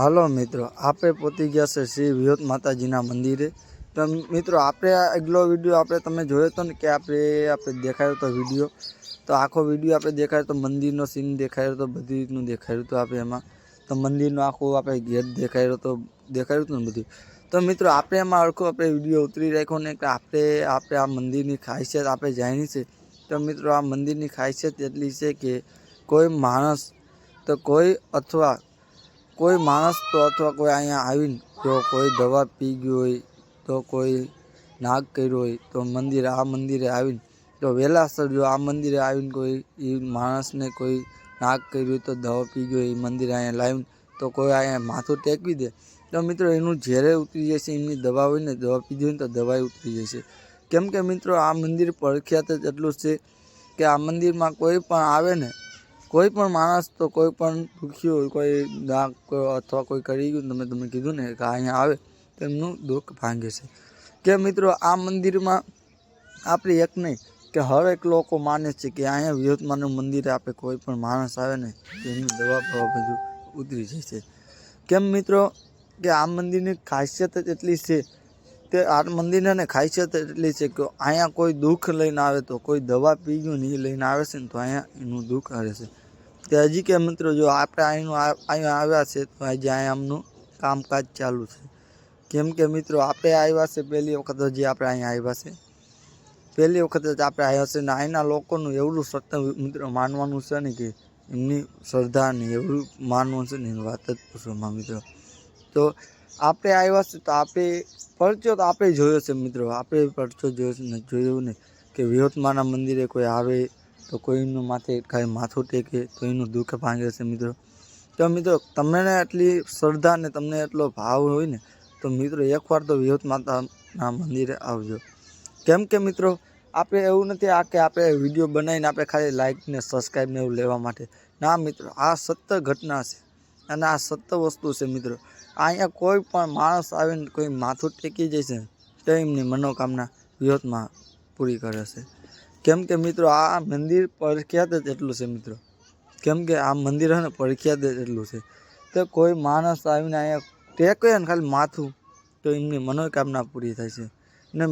હાલો મિત્રો, આપણે પહોંચી ગયા છે શ્રી વિહોત માતાજીના મંદિરે। તો મિત્રો આપણે આ આગલો વિડીયો આપણે તમે જોયો હતો ને કે આપણે દેખાયો હતો વિડીયો। તો આખો વિડીયો આપણે દેખાયો તો મંદિરનો સીન દેખાયો તો બધી રીતનું દેખાયું હતું આપણે એમાં। તો મંદિરનો આખું આપણે ગેટ દેખાયું હતું ને બધું। તો મિત્રો આપણે એમાં આખો આપણે વિડીયો ઉતરી રાખ્યો ને કે આપણે આ મંદિરની ખાસિયત આપણે જાણી છે। તો મિત્રો આ મંદિરની ખાસિયત એટલી છે કે કોઈ માણસ તો કોઈ અથવા કોઈ અહીંયા આવીને જો કોઈ દવા પી ગયું હોય તો કોઈ નાગ કર્યો હોય તો આ મંદિરે આવીને તો વહેલાસર જો આ મંદિરે આવીને કોઈ એ માણસને કોઈ નાગ કર્યું હોય તો દવા પી ગયો એ મંદિરે અહીંયા લાવીને તો કોઈ અહીંયા માથું ટેકવી દે તો મિત્રો એનું ઝેરે ઉતરી જશે। એમની દવા હોય ને દવા પીધી હોય ને તો દવાઈ ઉતરી જશે। કેમ કે મિત્રો આ મંદિર પ્રખ્યાત જ એટલું છે કે આ મંદિરમાં કોઈ પણ આવે ને કોઈ પણ માણસ તો કોઈ પણ દુખ્યું હોય કોઈ નાગ અથવા કોઈ કરી ગયું તમે કીધું ને કે અહીંયા આવે તો એમનું દુઃખ ભાંગે છે। કે મિત્રો આ મંદિરમાં આપણે એક નહીં કે હરેક લોકો માને છે કે અહીંયા વિહોતમાનું મંદિરે આપણે કોઈ પણ માણસ આવે ને તો એમની દવા બધું ઉતરી જાય છે। કેમ મિત્રો કે આ મંદિરની ખાસિયત જ એટલી છે કે આ મંદિરની ખાસિયત એટલી છે કે અહીંયા કોઈ દુઃખ લઈને આવે તો કોઈ દવા પી ગયું ને એ લઈને આવે છે ને તો અહીંયા એનું દુઃખ આવે છે। તે હજી કે મિત્રો જો આપણે અહીંયા આવ્યા છે તો આજે અહીંયા આમનું કામકાજ ચાલુ છે। કેમ કે મિત્રો આપણે આવ્યા છે પહેલી વખત હજી આપણે અહીંયા આવ્યા છે પહેલી વખત જ આપણે આવ્યા છે ને અહીંના લોકોનું એવડું સત્ય મિત્રો માનવાનું છે ને કે એમની શ્રદ્ધા ને એવું માનવું છે ને એની વાત જ પૂછવામાં મિત્રો। તો આપણે આવ્યા છે તો આપણે પરચો તો આપણે જોયો છે મિત્રો આપણે પરચો જોયો છે ને જોયું ને કે વિહોતમાના મંદિરે કોઈ આવે તો કોઈનું માથે કાંઈ માથું ટેકે તો એનું દુઃખ ભાંગે છે મિત્રો। તો મિત્રો તમને એટલી શ્રદ્ધા ને તમને એટલો ભાવ હોય ને તો મિત્રો એકવાર તો વિહોત માતાના મંદિરે આવજો। કેમ કે મિત્રો આપણે એવું નથી કે આપણે વિડીયો બનાવીને આપણે ખાલી લાઇક ને સબસ્ક્રાઈબ ને એવું લેવા માટે ના મિત્રો આ સત્ય ઘટના છે અને આ સત્ય વસ્તુ છે મિત્રો। અહીંયા કોઈ પણ માણસ આવીને કોઈ માથું ટેકી જશે તો એમની મનોકામના વિહોતમાં પૂરી કરે છે। કેમ કે મિત્રો આ મંદિર પ્રખ્યાત જ એટલું છે મિત્રો કેમ કે આ મંદિર છે ને પ્રખ્યાત જ એટલું છે તો કોઈ માણસ આવીને અહીંયા ટેકે ને ખાલી માથું તો એમની મનોકામના પૂરી થાય છે। ને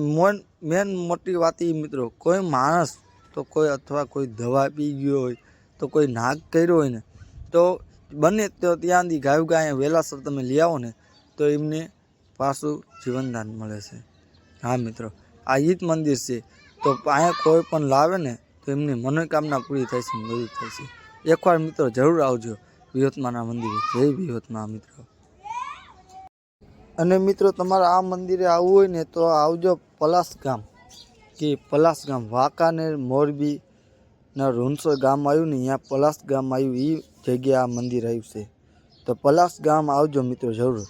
મેન મોટી વાત એ મિત્રો કોઈ માણસ તો કોઈ અથવા કોઈ દવા પી ગયો હોય તો કોઈ નાગ કર્યો હોય ને તો બને તો ત્યાંથી ગાયું અહીંયા વહેલાસર તમે લઈ આવો ને તો એમને પાછું જીવનદાન મળે છે। હા મિત્રો આ એ જ મંદિર છે તો અહીંયા કોઈ પણ લાવે ને તો એમની મનોકામના પૂરી થાય છે બધું થાય છે। એકવાર મિત્રો જરૂર આવજો વિહોતમાના મંદિરે। જય વિહોતમા મિત્રો। અને મિત્રો તમારે આ મંદિરે આવવું હોય ને તો આવજો પલાસ ગામ વાંકાનેર મોરબીના રૂનસર ગામ આવ્યું ને અહીંયા પલાસ ગામ આવ્યું એ જગ્યાએ આ મંદિર આવ્યું છે। તો પલાસ ગામ આવજો મિત્રો જરૂર।